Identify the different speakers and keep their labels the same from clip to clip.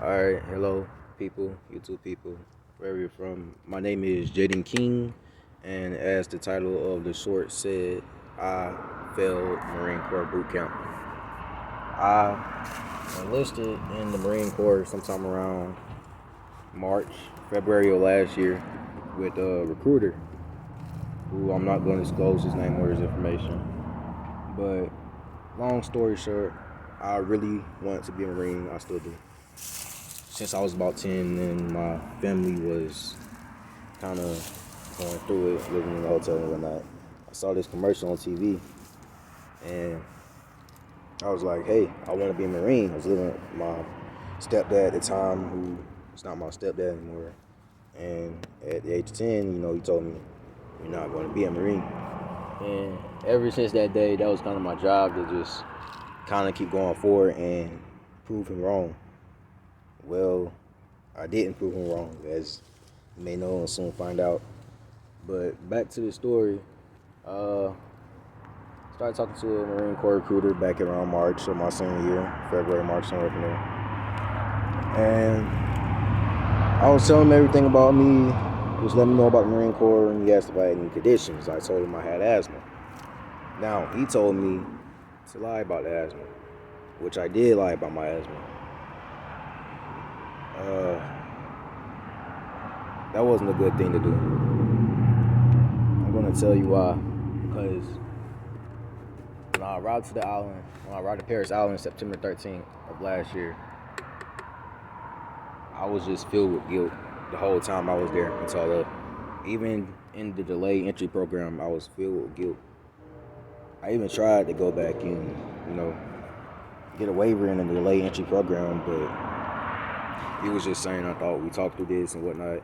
Speaker 1: Alright, hello people, YouTube people, wherever you're from. My name is Jaden King, and as the title of the short said, I failed Marine Corps boot camp. I enlisted in the Marine Corps sometime around February of last year with a recruiter who I'm not going to disclose his name or his information. But long story short, I really wanted to be a Marine. I still do. Since I was about 10 and my family was kind of going through it, living in the hotel and whatnot, I saw this commercial on TV and I was like, hey, I want to be a Marine. I was living with my stepdad at the time, who is not my stepdad anymore. And at the age of 10, he told me, you're not going to be a Marine. And ever since that day, that was kind of my job to just kind of keep going forward and prove him wrong. Well, I didn't prove him wrong, as you may know and soon find out. But back to the story. Started talking to a Marine Corps recruiter back around March of my senior year, February, March, somewhere up in there. And I was telling him everything about me, just letting me know about the Marine Corps, and he asked if I had any conditions. I told him I had asthma. Now, he told me to lie about the asthma, which I did lie about my asthma. That wasn't a good thing to do. I'm going to tell you why. Because when I arrived to Paris Island September 13th of last year, I was just filled with guilt the whole time I was there until even in the delayed entry program, I was filled with guilt. I even tried to go back and, get a waiver in the delayed entry program, but he was just saying, I thought we talked through this and whatnot.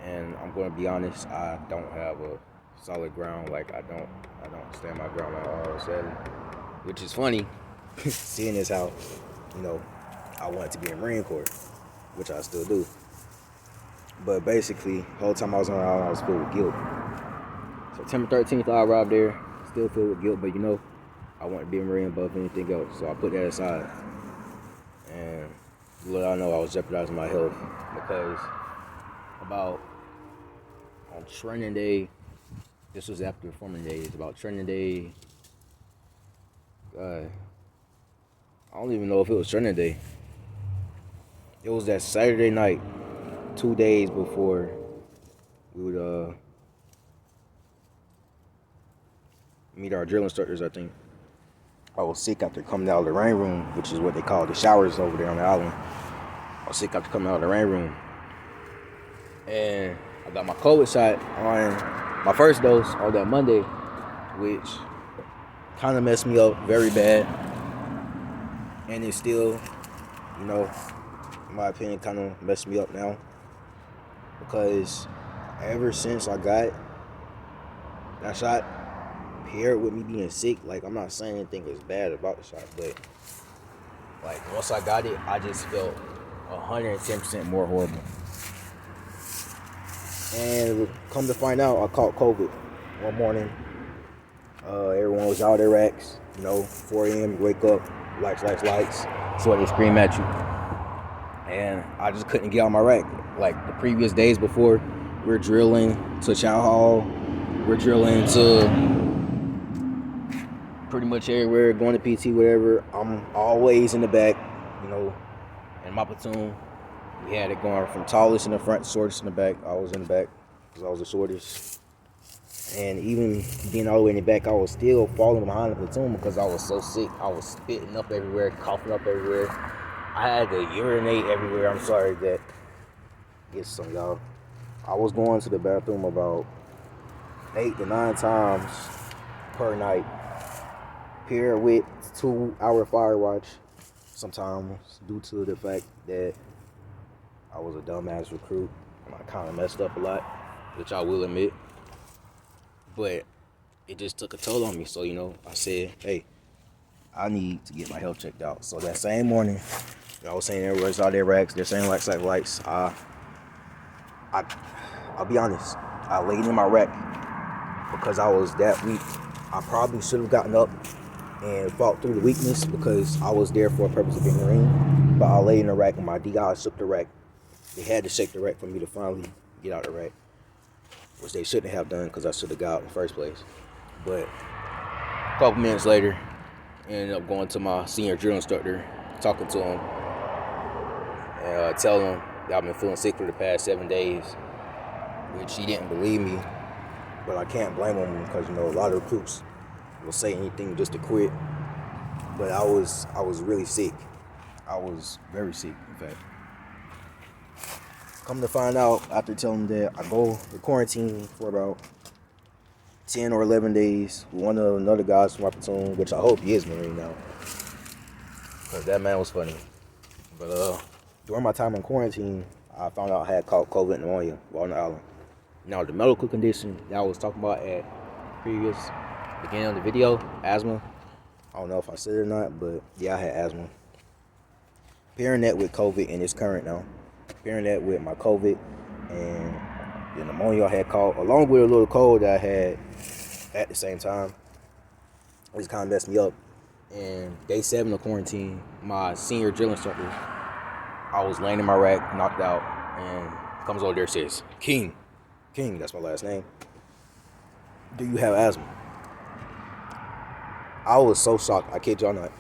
Speaker 1: And I'm going to be honest, I don't have a solid ground. Like, I don't stand my ground at all, sadly. Which is funny, seeing as how, I wanted to be in the Marine Corps, which I still do. But basically, the whole time I was on the island, I was filled with guilt. September 13th, I arrived there, still filled with guilt, but I wanted to be a Marine above anything else, so I put that aside. And little I know, I was jeopardizing my health because on training day, this was after forming days, about training day, I don't even know if it was training day. It was that Saturday night, 2 days before we would meet our drill instructors, I think. I was sick after coming out of the rain room, which is what they call the showers over there on the island. I was sick after coming out of the rain room. And I got my COVID shot on my first dose on that Monday, which kind of messed me up very bad. And it still, in my opinion, kind of messed me up now. Because ever since I got that shot, paired with me being sick, I'm not saying anything is bad about the shot, but once I got it, I just felt 110% more horrible. And come to find out, I caught COVID one morning. Everyone was out of their racks, 4 a.m., you wake up, lights, so they scream at you. And I just couldn't get out of my rack. Like the previous days before, we're drilling to chow hall, we're drilling to pretty much everywhere, going to PT, whatever. I'm always in the back, in my platoon. We had it going from tallest in the front, shortest in the back. I was in the back because I was the shortest. And even being all the way in the back, I was still falling behind the platoon because I was so sick. I was spitting up everywhere, coughing up everywhere. I had to urinate everywhere. I'm sorry that gets some y'all. I was going to the bathroom about 8 to 9 times per night, paired with 2-hour fire watch sometimes, due to the fact that I was a dumbass recruit and I kind of messed up a lot, which I will admit. But it just took a toll on me. So, I said, hey, I need to get my health checked out. So that same morning, I was saying everywhere's out there racks, they're saying lights. I'll be honest, I laid in my rack because I was that weak. I probably should have gotten up and fought through the weakness because I was there for a purpose of being a Marine. but I lay in the rack and my DI shook the rack. They had to shake the rack for me to finally get out the rack, which they shouldn't have done because I should have got out in the first place. But a couple minutes later, I ended up going to my senior drill instructor, talking to him, and telling him that I've been feeling sick for the past 7 days, which he didn't believe me. But I can't blame him because, a lot of recruits will say anything just to quit. But I was really sick. I was very sick, in fact. Come to find out, after telling him that, I go to quarantine for about 10 or 11 days with one of another guys from my platoon, which I hope he is Marine now, because that man was funny. But during my time in quarantine, I found out I had caught COVID pneumonia while on the island. Now, the medical condition that I was talking about at previous beginning of the video, asthma. I don't know if I said it or not, but yeah, I had asthma. Pairing that with COVID, and it's current now. Pairing that with my COVID and the pneumonia I had caught, along with a little cold that I had at the same time, it just kind of messed me up. And day 7 of quarantine, my senior drill instructor, I was laying in my rack, knocked out, and comes over there and says, King, that's my last name, do you have asthma? I was so shocked, I kid y'all not.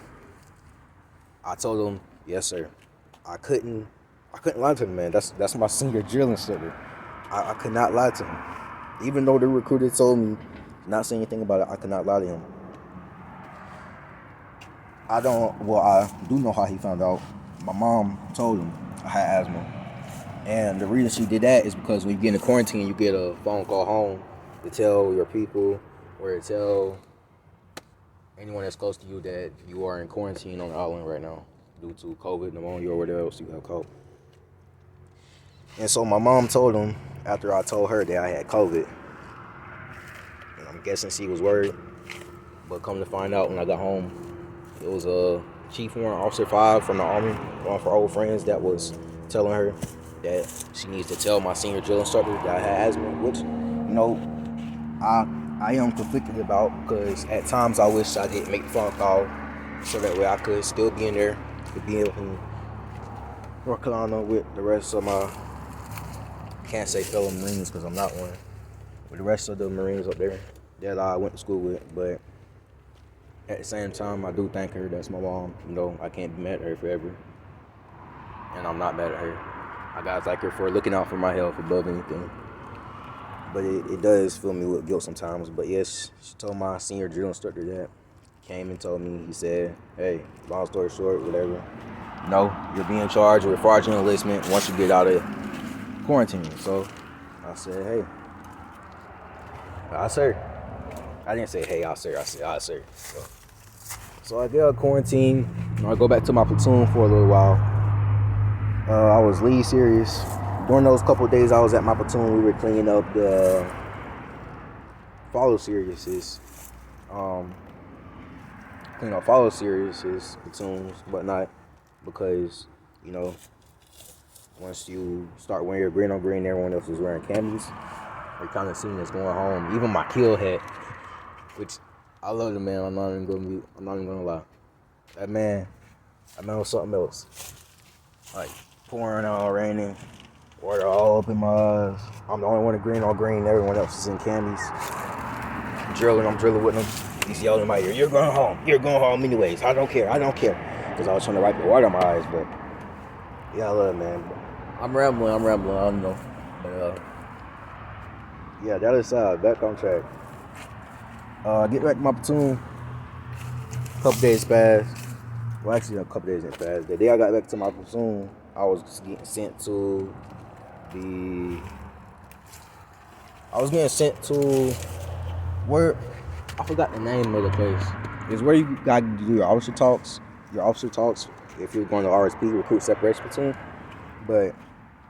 Speaker 1: I told him, yes sir. I couldn't lie to him, man. That's my senior drill instructor. I could not lie to him. Even though the recruiter told me not say anything about it, I could not lie to him. I do know how he found out. My mom told him I had asthma. And the reason she did that is because when you get in quarantine, you get a phone call home to tell your people or to tell anyone that's close to you that you are in quarantine on the island right now due to COVID, pneumonia, or whatever else you have caught. And so my mom told him after I told her that I had COVID. And I'm guessing she was worried. But come to find out when I got home, it was a Chief Warrant Officer 5 from the Army, one of our old friends, that was telling her that she needs to tell my senior drill instructor that I had asthma, which, I am conflicted about, because at times I wish I didn't make the phone call so that way I could still be in there, could be in North Carolina with the rest of my, can't say fellow Marines because I'm not one, with the rest of the Marines up there that I went to school with. But at the same time, I do thank her. That's my mom. I can't be mad at her forever, and I'm not mad at her. I gotta thank her for looking out for my health above anything. But it does fill me with guilt sometimes. But yes, she told my senior drill instructor that. Came and told me, he said, hey, long story short, whatever, you're being charged with fraudulent enlistment once you get out of quarantine. So I said, hey, aye sir. I didn't say hey, aye sir. I said, aye sir. So I get out of quarantine. I go back to my platoon for a little while. I was lead serious. During those couple of days I was at my platoon, we were cleaning up the follow seriouses. Clean up follow seriouses, platoons, whatnot, because, once you start wearing your green on green, everyone else is wearing camis. They kind of seen us going home. Even my kill hat, which I love the man. I'm not even gonna lie. That man was something else. Like pouring out, raining, water all up in my eyes. I'm the only one in green on green. Everyone else is in camis. I'm drilling with him. He's yelling in my ear, "You're going home. You're going home anyways. I don't care. Because I was trying to wipe the water in my eyes, but yeah, I love it, man. I'm rambling. I don't know, but yeah, that is back on track. Get back to my platoon. A couple days passed. Well, actually, a couple days didn't pass. The day I got back to my platoon, I was getting sent to where, I forgot the name of the place. It's where you got to do your officer talks. If you're going to RSP, Recruit Separation Platoon. But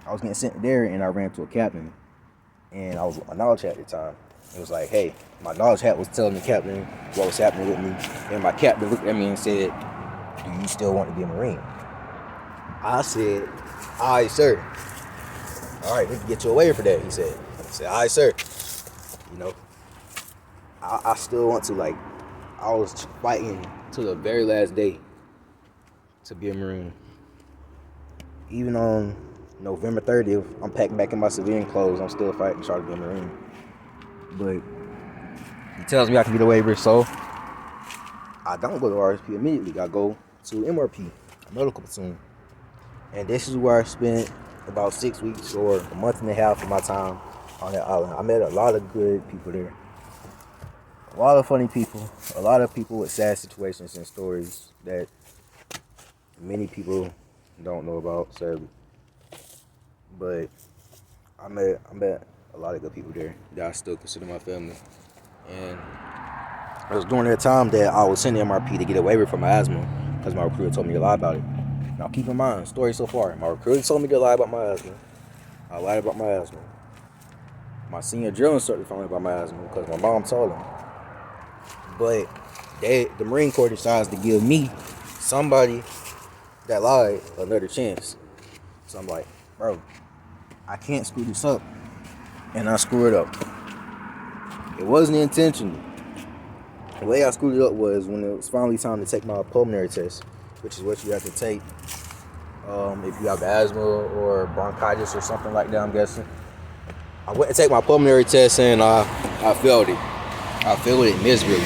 Speaker 1: I was getting sent there, and I ran into a captain. And I was with my knowledge hat at the time. It was like, hey, my knowledge hat was telling the captain what was happening with me. And my captain looked at me and said, do you still want to be a Marine? I said, aye, sir. All right, we can get you a waiver for that, he said. I said, aye, sir. I still want to, I was fighting to the very last day to be a Marine. even on November 30th, I'm packing back in my civilian clothes. I'm still fighting, trying to be a Marine. But he tells me I can get a waiver, so I don't go to RSP immediately. I go to MRP, medical platoon. And this is where I spent about 6 weeks or a month and a half of my time on that island. I met a lot of good people there. A lot of funny people. A lot of people with sad situations and stories that many people don't know about, sadly. But I met a lot of good people there that I still consider my family. And it was during that time that I was sending MRP to get a waiver for my asthma because my recruiter told me to lie about it. Now keep in mind, story so far, my recruiter told me to lie about my asthma. I lied about my asthma. My senior drill instructor found out about my asthma because my mom told him. But the Marine Corps decides to give me, somebody that lied, another chance. So I'm like, bro, I can't screw this up. And I screw it up. It wasn't intentional. The way I screwed it up was when it was finally time to take my pulmonary test, which is what you have to take if you have asthma or bronchitis or something like that, I'm guessing. I went to take my pulmonary test and I failed it. I failed it miserably.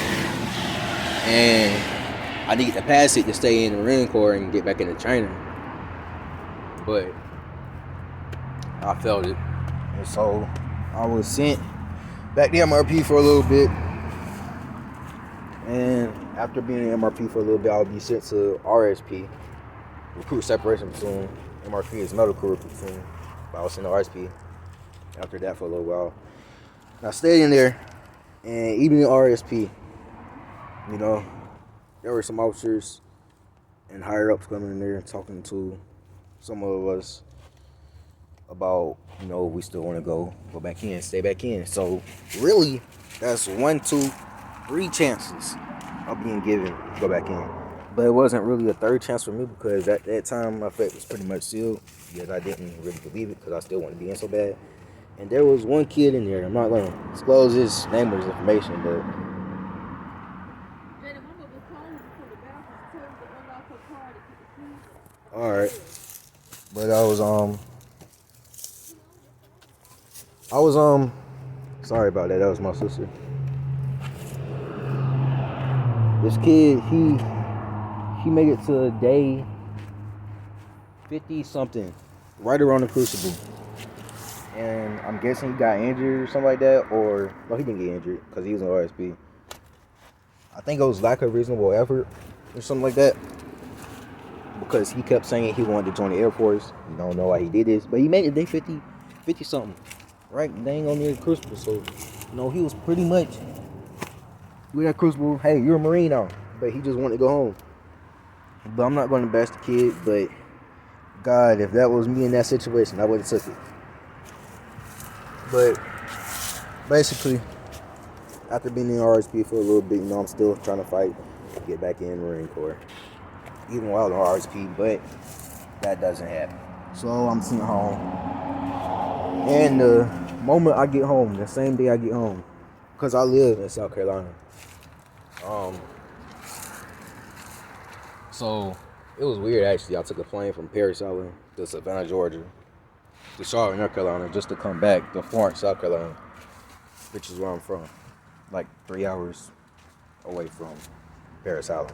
Speaker 1: And I needed to pass it to stay in the Marine Corps and get back into training. But I failed it. And so I was sent back to MRP for a little bit. And after being in MRP for a little bit, I'll be sent to RSP, Recruit Separation Platoon. MRP is medical recruit platoon. But I was sent to RSP after that for a little while. And I stayed in there, and even in RSP, you know, there were some officers and higher ups coming in there and talking to some of us about, you know, we still want to go back in, stay back in. So really, that's 1, 2, 3 chances of being given to go back in. But it wasn't really a third chance for me because at that time my fate was pretty much sealed. Yet I didn't really believe it because I still wanted to be in so bad. And there was one kid in there. I'm not going to disclose his name or his information, but all right. But I was sorry about that. That was my sister. This kid, he made it to day 50 something, right around the crucible. And I'm guessing he got injured or something like that, or no, he didn't get injured because he was in RSP. I think it was lack of reasonable effort or something like that, because he kept saying he wanted to join the Air Force. You don't know why he did this, but he made it day 50 something, right dang on near the crucible. So, you know, he was pretty much with that crucible. Hey, you're a Marine now, but he just wanted to go home. But I'm not going to bash the kid, but God, if that was me in that situation, I would have took it. But basically, after being in RSP for a little bit, you know, I'm still trying to fight to get back in the Marine Corps, even while in RSP, but that doesn't happen. So I'm sent home. And the moment I get home, the same day I get home, because I live in South Carolina. So it was weird actually. I took a plane from Paris Island to Savannah, Georgia, to Charlotte, North Carolina, just to come back to Florence, South Carolina, which is where I'm from, like 3 hours away from Paris Island.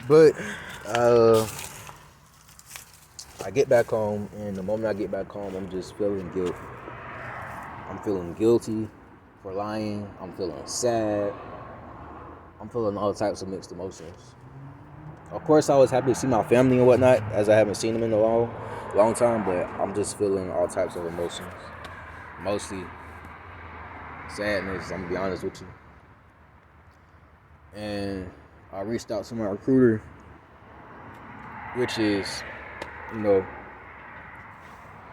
Speaker 1: But I get back home, and the moment I get back home, I'm just feeling guilt. I'm feeling guilty for lying. I'm feeling sad. I'm feeling all types of mixed emotions. Of course, I was happy to see my family and whatnot, as I haven't seen them in a long time, but I'm just feeling all types of emotions. Mostly sadness, I'm gonna be honest with you. And I reached out to my recruiter, which is, you know,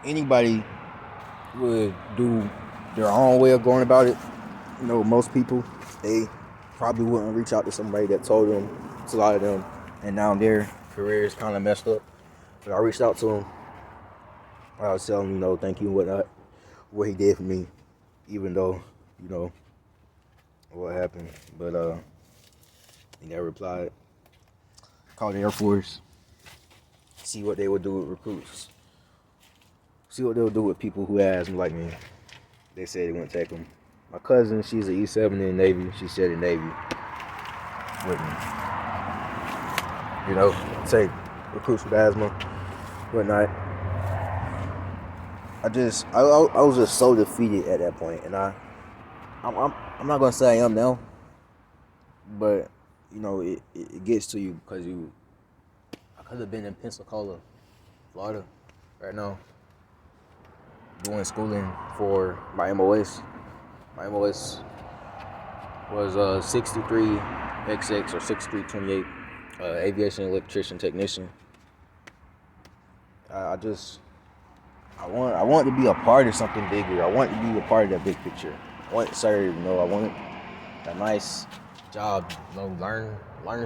Speaker 1: anybody would do their own way of going about it. You know, most people, they probably wouldn't reach out to somebody that told them to lie to them, and now their career is kind of messed up. But I reached out to him. I was telling him, you know, thank you and whatnot, what he did for me, even though, you know, what happened. But he never replied. Called the Air Force. see what they would do with recruits. See what they'll do with people who ask me like me. They said they wouldn't take them. My cousin, she's an E7 in the Navy. She said in Navy with me. You know, take recruits with asthma, whatnot. I was just so defeated at that point, and I'm not gonna say I am now, but you know it gets to you because I could have been in Pensacola, Florida, right now, doing schooling for my MOS. My MOS was 63XX or 6328, aviation electrician technician. I want to be a part of something bigger. I want to be a part of that big picture. I want to serve, I want a nice job, learn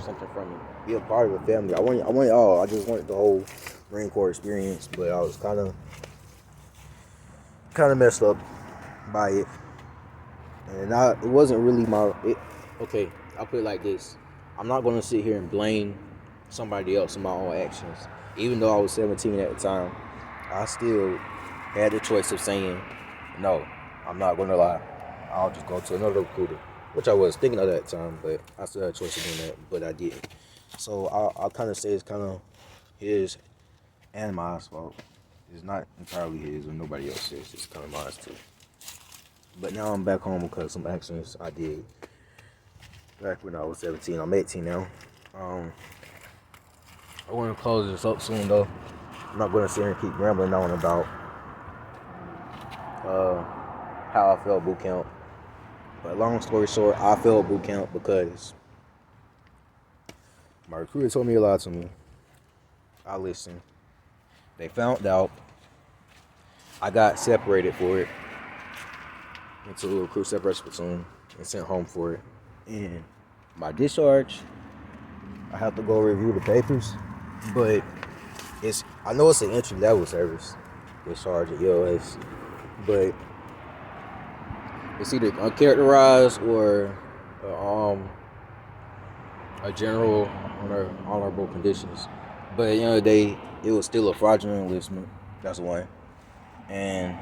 Speaker 1: something from it. Be a part of a family. I want it all. I just wanted the whole Marine Corps experience, but I was kind of messed up by it. And it wasn't really okay, I'll put it like this. I'm not going to sit here and blame somebody else for my own actions. Even though I was 17 at the time, I still had the choice of saying, no, I'm not going to lie. I'll just go to another recruiter, which I was thinking of at that time, but I still had a choice of doing that, but I didn't. So I'll kind of say it's kind of his and my fault. It's not entirely his or nobody else's. It's kind of mine too. But now I'm back home because some actions I did back when I was 17. I'm 18 now. I want to close this up soon though. I'm not going to sit here and keep rambling on about how I failed boot camp. But long story short, I failed boot camp because my recruiter told me a lot to me. I listened. They found out. I got separated for it into a recruit separation platoon and sent home for it. And my discharge, I have to go review the papers, but I know it's an entry level service, discharge at EOS, but it's either uncharacterized or a general honorable conditions. But at the end of the day, it was still a fraudulent enlistment. That's one. And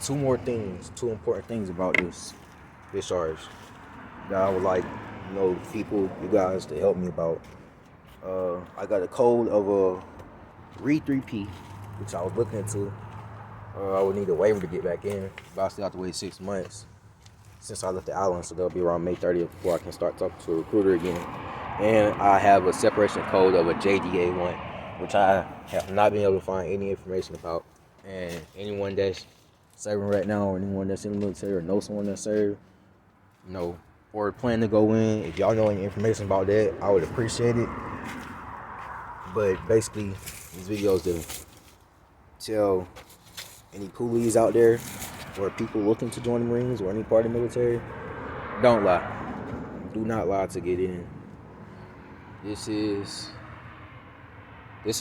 Speaker 1: two important things about this discharge that I would like, you guys to help me about. I got a code of a Re-3P, which I was looking into. I would need a waiver to get back in, but I still have to wait 6 months since I left the island, so that'll be around May 30th before I can start talking to a recruiter again. And I have a separation code of a JDA1, which I have not been able to find any information about. And anyone that's serving right now, or anyone that's in the military, or knows someone that served, or plan to go in, if y'all know any information about that, I would appreciate it. But basically, these videos to tell any coolies out there, or people looking to join the Marines, or any part of the military, don't lie. Do not lie to get in. This is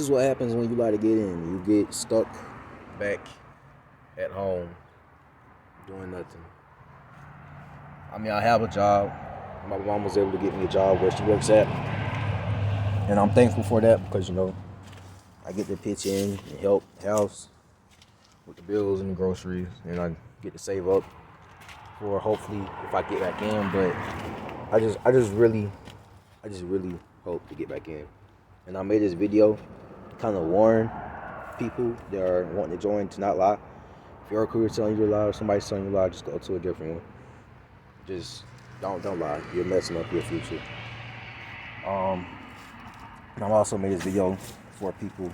Speaker 1: what happens when you lie to get in. You get stuck back at home doing nothing. I mean, I have a job. My mom was able to get me a job where she works at, and I'm thankful for that because I get to pitch in and help the house with the bills and the groceries, and I get to save up for hopefully if I get back in. But I just really hope to get back in. And I made this video to kind of warn people that are wanting to join to not lie. If your recruiter's telling you to lie, or somebody's telling you to lie, just go to a different one. Just don't lie. You're messing up your future. And I also made this video for people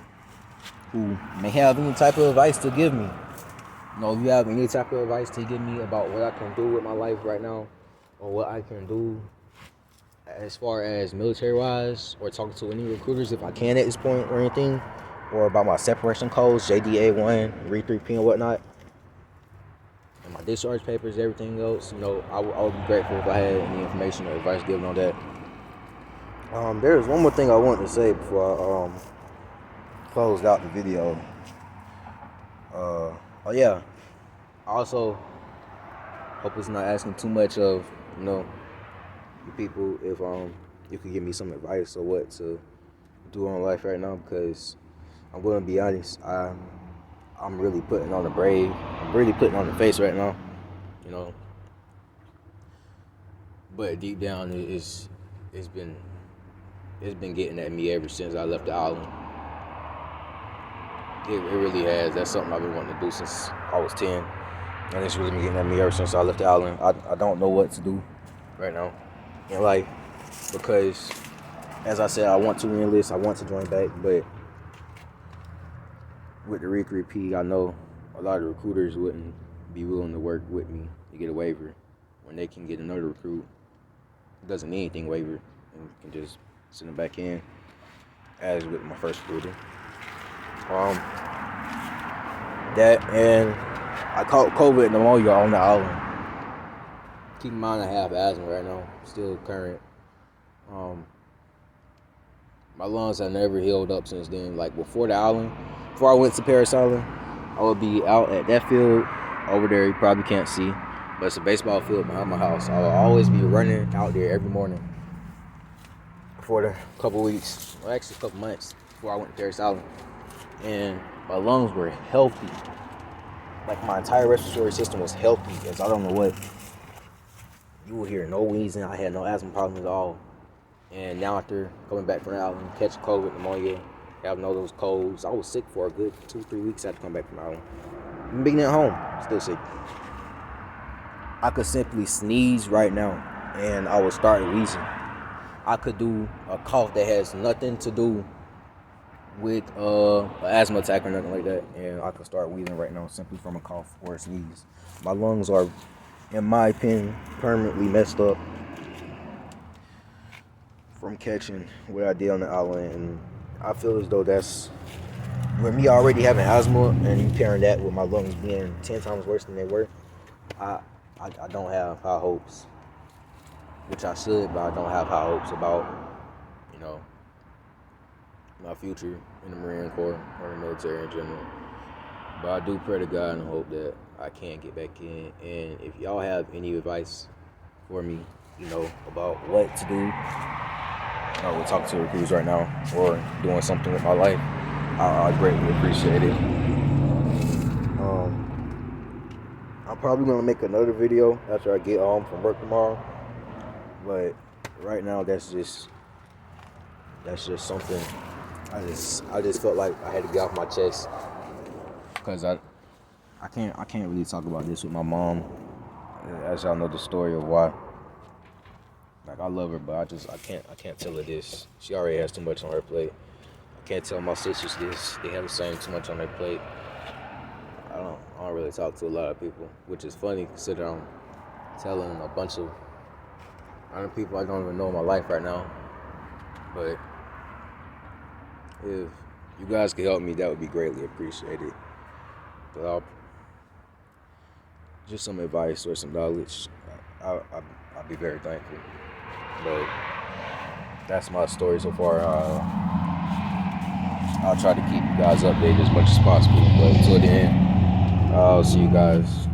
Speaker 1: who may have any type of advice to give me. If you have any type of advice to give me about what I can do with my life right now, or what I can do as far as military-wise, or talking to any recruiters if I can at this point or anything, or about my separation codes, JDA1, Re-3P and whatnot, and my discharge papers, everything else, I would be grateful if I had any information or advice given on that. There's one more thing I wanted to say before I closed out the video. I also hope it's not asking too much of you people if you could give me some advice or what to do on life right now, because I'm going to be honest. I'm really putting on the brave. I'm really putting on the face right now, you know. But deep down, it's been getting at me ever since I left the island. It really has. That's something I've been wanting to do since I was 10. And it's really been getting at me ever since I left the island. I don't know what to do right now in life because, as I said, I want to enlist. I want to join back. But with the re-3P, I know a lot of recruiters wouldn't be willing to work with me to get a waiver when they can get another recruit. It doesn't need anything waiver and can just send them back in as with my first recruiter. That and I caught COVID pneumonia on the island. Keep in mind I have asthma right now, still current. My lungs have never healed up since then. Like before the island, before I went to Paris Island, I would be out at that field over there. You probably can't see, but it's a baseball field behind my house. I would always be running out there every morning for the couple weeks, well actually a couple months before I went to Paris Island. And my lungs were healthy. Like my entire respiratory system was healthy, as I don't know what. You will hear no wheezing. I had no asthma problems at all. And now after coming back from the island, catching COVID, pneumonia, having all those colds, I was sick for a good 2-3 weeks after coming back from the island. I'm being at home, still sick. I could simply sneeze right now, and I would start wheezing. I could do a cough that has nothing to do with an asthma attack or nothing like that, and I could start wheezing right now simply from a cough or a sneeze. My lungs are, in my opinion, permanently messed up from catching what I did on the island, and I feel as though that's, with me already having asthma and you pairing that with my lungs being 10 times worse than they were, I don't have high hopes, which I should, but I don't have high hopes about, my future in the Marine Corps or the military in general. But I do pray to God and hope that I can get back in. And if y'all have any advice for me, about what to do, we're talking to recruiters right now or doing something with my life, I greatly appreciate it. I'm probably gonna make another video after I get home from work tomorrow. But right now, that's just something. I just felt like I had to get off my chest because I can't really talk about this with my mom. As y'all know the story of why. Like I love her, but I can't tell her this. She already has too much on her plate. I can't tell my sisters this. They have the same too much on their plate. I don't really talk to a lot of people, which is funny considering I'm telling a bunch of random people I don't even know in my life right now. But if you guys could help me, that would be greatly appreciated. But just some advice or some knowledge, I'll be very thankful. But that's my story so far. I'll try to keep you guys updated as much as possible. But until then, I'll see you guys